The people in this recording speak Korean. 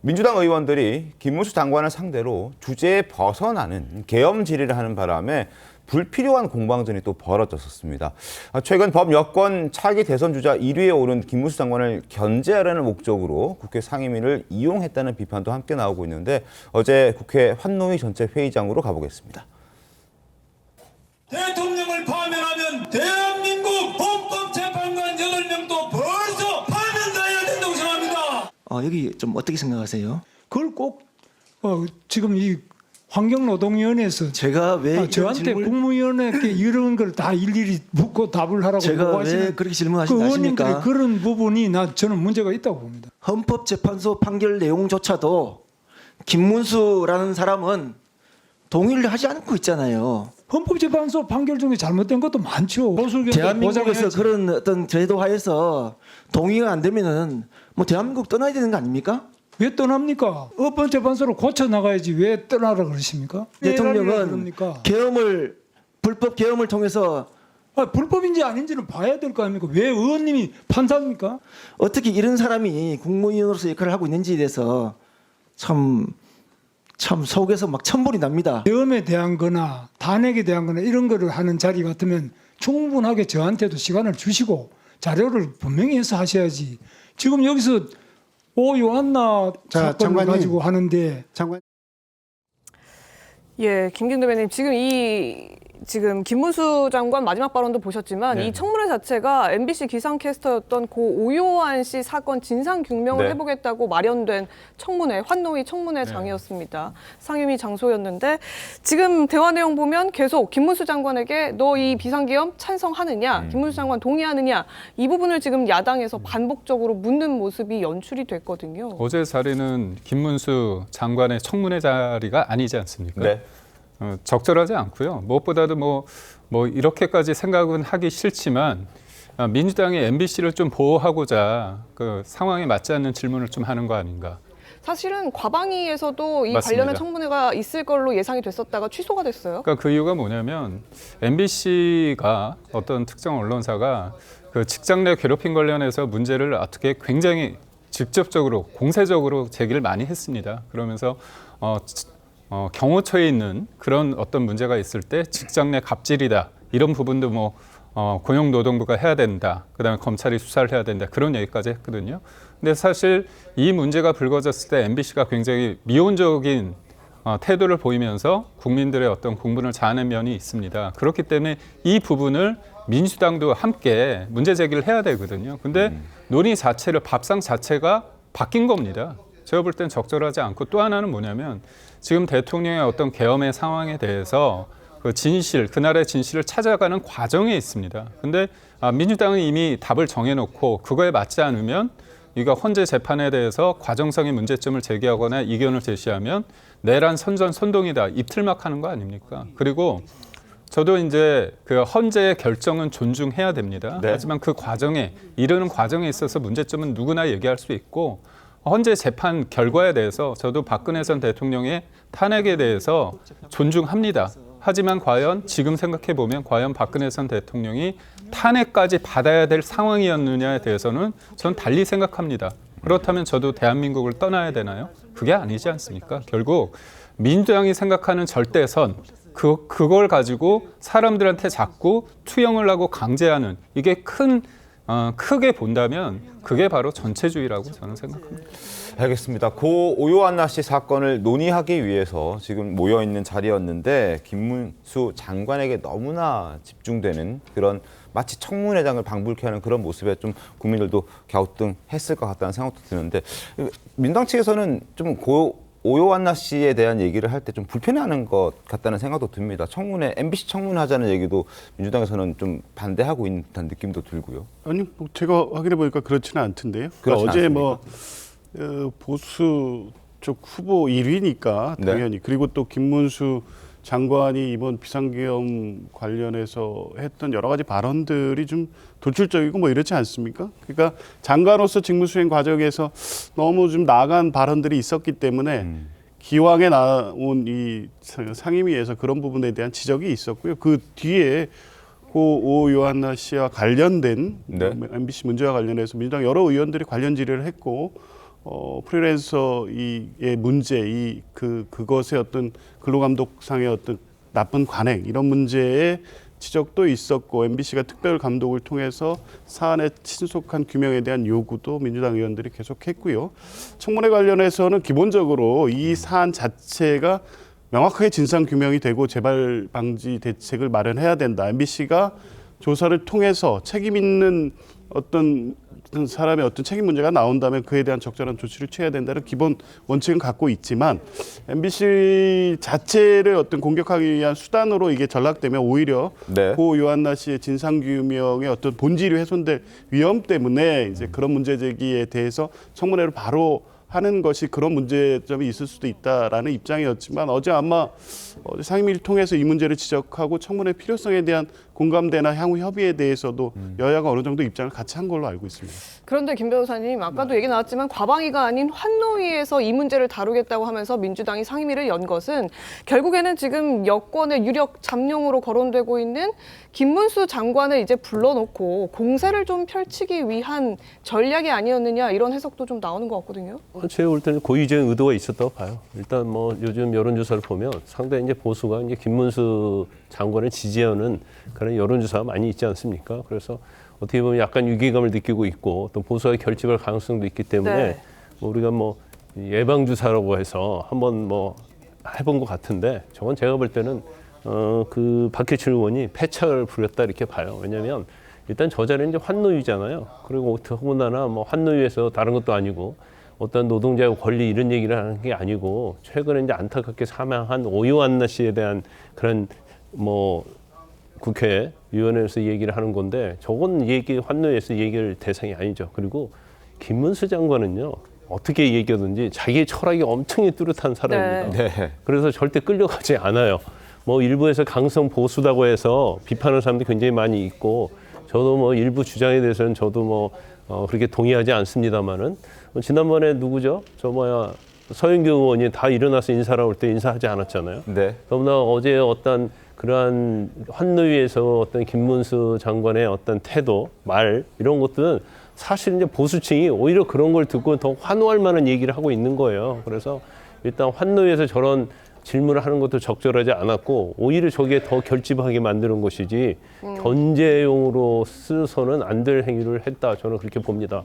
민주당 의원들이 김문수 장관을 상대로 주제에 벗어나는 계엄 질의를 하는 바람에 불필요한 공방전이 또 벌어졌었습니다. 최근 법 여권 차기 대선 주자 1위에 오른 김문수 장관을 견제하려는 목적으로 국회 상임위를 이용했다는 비판도 함께 나오고 있는데 어제 국회 환노위 전체 회의장으로 가보겠습니다. 대통령을 파면하면 대한민국 헌법재판관 8명도 벌써 파면당해야 된다고 생각합니다. 여기 좀 어떻게 생각하세요? 그걸 꼭 지금 이 환경노동위원회에서 제가 왜 저한테 국무위원회께 이런 걸 다 일일이 묻고 답을 하라고 제가 요구하시는 왜 그렇게 그 질문하시는 의원님들이 아십니까? 그런 부분이 저는 문제가 있다고 봅니다. 헌법재판소 판결 내용조차도 김문수라는 사람은 동의를 하지 않고 있잖아요. 헌법재판소 판결 중에 잘못된 것도 많죠. 보수경제 대한민국에서 보장해야지. 그런 어떤 제도하에서 동의가 안 되면은 뭐 대한민국 떠나야 되는 거 아닙니까? 왜 떠납니까? 헌법재판소로 고쳐 나가야지 왜 떠나라 그러십니까? 대통령은 그럽니까? 불법 계엄을 통해서 불법인지 아닌지는 봐야 될 거 아닙니까? 왜 의원님이 판사입니까? 어떻게 이런 사람이 국무위원으로서 역할을 하고 있는지에 대해서 참 속에서 막 천불이 납니다. 계엄에 대한 거나 탄핵에 대한 거나 이런 거를 하는 자리 같으면 충분하게 저한테도 시간을 주시고 자료를 분명히 해서 하셔야지. 지금 여기서 요한나 사건을 장관님. 가지고 하는데 장관. 예, 김경도 대변인 지금 김문수 장관 마지막 발언도 보셨지만 네. 이 청문회 자체가 MBC 기상캐스터였던 고 오요한 씨 사건 진상 규명을 네. 해보겠다고 마련된 청문회, 환노위 청문회장이었습니다. 상임위 장소였는데 지금 대화 내용 보면 계속 김문수 장관에게 너 이 비상계엄 찬성하느냐, 김문수 장관 동의하느냐 이 부분을 지금 야당에서 반복적으로 묻는 모습이 연출이 됐거든요. 어제 자리는 김문수 장관의 청문회 자리가 아니지 않습니까? 네. 적절하지 않고요. 무엇보다도 뭐 이렇게까지 생각은 하기 싫지만 민주당이 MBC를 좀 보호하고자 그 상황에 맞지 않는 질문을 좀 하는 거 아닌가. 사실은 과방위에서도 이 맞습니다. 관련한 청문회가 있을 걸로 예상이 됐었다가 취소가 됐어요. 그러니까 그 이유가 뭐냐면 MBC가 어떤 특정 언론사가 그 직장 내 괴롭힘 관련해서 문제를 어떻게 굉장히 직접적으로 공세적으로 제기를 많이 했습니다. 그러면서 경호처에 있는 그런 어떤 문제가 있을 때 직장 내 갑질이다 이런 부분도 고용노동부가 해야 된다. 그다음에 검찰이 수사를 해야 된다. 그런 얘기까지 했거든요. 근데 사실 이 문제가 불거졌을 때 MBC가 굉장히 미온적인 태도를 보이면서 국민들의 어떤 공분을 자아낸 면이 있습니다. 그렇기 때문에 이 부분을 민주당도 함께 문제 제기를 해야 되거든요. 근데 논의 자체를 밥상 자체가 바뀐 겁니다. 제가 볼 땐 적절하지 않고 또 하나는 뭐냐면 지금 대통령의 어떤 계엄의 상황에 대해서 그 진실, 그날의 진실을 찾아가는 과정에 있습니다. 근데 민주당은 이미 답을 정해놓고 그거에 맞지 않으면 이거 헌재 재판에 대해서 과정성의 문제점을 제기하거나 이견을 제시하면 내란 선동이다 입틀막 하는 거 아닙니까? 그리고 저도 이제 그 헌재의 결정은 존중해야 됩니다. 네. 하지만 그 과정에 이르는 과정에 있어서 문제점은 누구나 얘기할 수 있고 헌재 재판 결과에 대해서 저도 박근혜 전 대통령의 탄핵에 대해서 존중합니다. 하지만 과연 지금 생각해 보면 과연 박근혜 전 대통령이 탄핵까지 받아야 될 상황이었느냐에 대해서는 전 달리 생각합니다. 그렇다면 저도 대한민국을 떠나야 되나요? 그게 아니지 않습니까? 결국 민주당이 생각하는 절대선 그걸 가지고 사람들한테 자꾸 투영을 하고 강제하는 이게 크게 본다면 그게 바로 전체주의라고 저는 생각합니다. 알겠습니다. 고 오요한나 씨 사건을 논의하기 위해서 지금 모여있는 자리였는데 김문수 장관에게 너무나 집중되는 그런 마치 청문회장을 방불케 하는 그런 모습에 좀 국민들도 갸우뚱했을 것 같다는 생각도 드는데 민당 측에서는 좀 오요한나 씨에 대한 얘기를 할 때 좀 불편해하는 것 같다는 생각도 듭니다. MBC 청문회 하자는 얘기도 민주당에서는 좀 반대하고 있는 듯한 느낌도 들고요. 아니, 제가 확인해 보니까 그렇지는 않던데요. 그렇지 어제 않습니까? 보수 쪽 후보 1위니까 당연히. 그리고 또 김문수 장관이 이번 비상계엄 관련해서 했던 여러 가지 발언들이 좀 도출적이고 뭐 이렇지 않습니까? 그러니까 장관으로서 직무수행 과정에서 너무 좀 나간 발언들이 있었기 때문에 기왕에 나온 이 상임위에서 그런 부분에 대한 지적이 있었고요. 그 뒤에 오 요한나 씨와 관련된 네. MBC 문제와 관련해서 민주당 여러 의원들이 관련 질의를 했고 프리랜서의 문제, 그것의 어떤 근로감독상의 어떤 나쁜 관행 이런 문제에 지적도 있었고 MBC가 특별 감독을 통해서 사안의 신속한 규명에 대한 요구도 민주당 의원들이 계속했고요. 청문회 관련해서는 기본적으로 이 사안 자체가 명확하게 진상 규명이 되고 재발 방지 대책을 마련해야 된다. MBC가 조사를 통해서 책임 있는 어떤 사람의 어떤 책임 문제가 나온다면 그에 대한 적절한 조치를 취해야 된다는 기본 원칙은 갖고 있지만 MBC 자체를 어떤 공격하기 위한 수단으로 이게 전락되면 오히려 네. 고 요한나 씨의 진상규명의 어떤 본질이 훼손될 위험 때문에 이제 그런 문제 제기에 대해서 청문회를 바로 하는 것이 그런 문제점이 있을 수도 있다라는 입장이었지만 어제 아마 상임위를 통해서 이 문제를 지적하고 청문회 필요성에 대한 공감대나 향후 협의에 대해서도 여야가 어느 정도 입장을 같이 한 걸로 알고 있습니다. 그런데 김 변호사님, 아까도 얘기 나왔지만 과방위가 아닌 환노위에서 이 문제를 다루겠다고 하면서 민주당이 상임위를 연 것은 결국에는 지금 여권의 유력 잠룡으로 거론되고 있는 김문수 장관을 이제 불러놓고 공세를 좀 펼치기 위한 전략이 아니었느냐 이런 해석도 좀 나오는 것 같거든요. 제가 볼 때는 고의적인 의도가 있었다고 봐요. 일단 뭐 요즘 여론조사를 보면 상당히 이제 보수가 이제 김문수 장관을 지지하는 그런 여론조사가 많이 있지 않습니까? 그래서 어떻게 보면 약간 위기감을 느끼고 있고 또 보수가 결집할 가능성도 있기 때문에 네. 뭐 우리가 뭐 예방주사라고 해서 한번 뭐 해본 것 같은데 저건 제가 볼 때는 그 박해철 의원이 패착을 부렸다 이렇게 봐요. 왜냐하면 일단 저 자리는 이제 환노위잖아요. 그리고 더군다나 뭐 환노위에서 다른 것도 아니고 어떤 노동자의 권리 이런 얘기를 하는 게 아니고 최근에 이제 안타깝게 사망한 오요한나 씨에 대한 그런 뭐 국회의원회에서 얘기를 하는 건데 저건 환노위에서 얘기할 대상이 아니죠. 그리고 김문수 장관은요 어떻게 얘기하든지 자기의 철학이 엄청 뚜렷한 사람입니다. 네. 그래서 절대 끌려가지 않아요. 뭐 일부에서 강성 보수다고 해서 비판하는 사람들이 굉장히 많이 있고 저도 뭐 일부 주장에 대해서는 저도 뭐 그렇게 동의하지 않습니다만은 지난번에 누구죠? 서영교 의원이 다 일어나서 인사하라고 할 때 인사하지 않았잖아요. 네. 너무나 어제 어떤 그러한 환노위에서 어떤 김문수 장관의 어떤 태도, 말 이런 것들은 사실 이제 보수층이 오히려 그런 걸 듣고 더 환호할 만한 얘기를 하고 있는 거예요. 그래서 일단 환노위에서 저런 질문을 하는 것도 적절하지 않았고 오히려 저게 더 결집하게 만드는 것이지 견제용으로 쓰서는 안 될 행위를 했다. 저는 그렇게 봅니다.